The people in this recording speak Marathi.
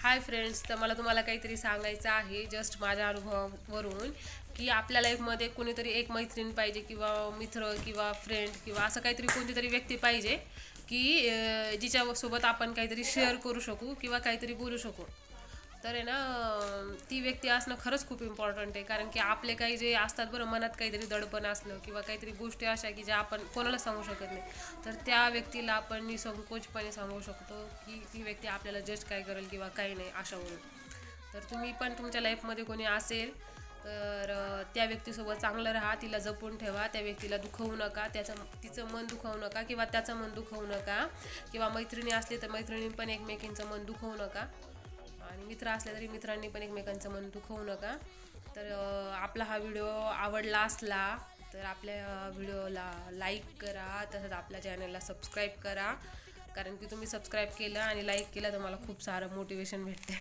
हाय फ्रेंड्स, तर मला तुम्हाला काहीतरी सांगायचं आहे जस्ट माझ्या अनुभवावरून की आपल्या लाईफमध्ये कोणीतरी एक मैत्रीण पाहिजे किंवा मित्र किंवा फ्रेंड किंवा असं काहीतरी कोणती तरी व्यक्ती पाहिजे की जिच्यासोबत आपण काहीतरी शेअर करू शकू किंवा काहीतरी बोलू शकू. तर आहे ना, ती व्यक्ती असणं खरंच खूप इम्पॉर्टंट आहे. कारण की आपले काही जे असतात बरं, मनात काहीतरी दडपण असलं किंवा काहीतरी गोष्टी अशा की ज्या आपण कोणाला सांगू शकत नाही, तर त्या व्यक्तीला आपण निसंकोचपणे सांगू शकतो की ती व्यक्ती आपल्याला जज काय करेल किंवा काही नाही अशावरून. तर तुम्ही पण तुमच्या लाईफमध्ये कोणी असेल तर त्या व्यक्तीसोबत चांगलं राहा, तिला जपून ठेवा, त्या व्यक्तीला दुखवू नका, तिचं मन दुखवू नका किंवा त्याचं मन दुखवू नका. किंवा मैत्रिणी असली तर मैत्रिणी पण एकमेकींचं मन दुखवू नका, आणि मित्र असले तरी मित्रांनी पण एकमेकांचं मन दुखवू नका. तर आपला हा व्हिडिओ आवडला असला तर आपल्या व्हिडिओला लाईक करा, तसंच आपल्या चॅनलला सबस्क्राईब करा. कारण की तुम्ही सबस्क्राईब केलं आणि लाईक केलं तर मला खूप सारं मोटिवेशन भेटते.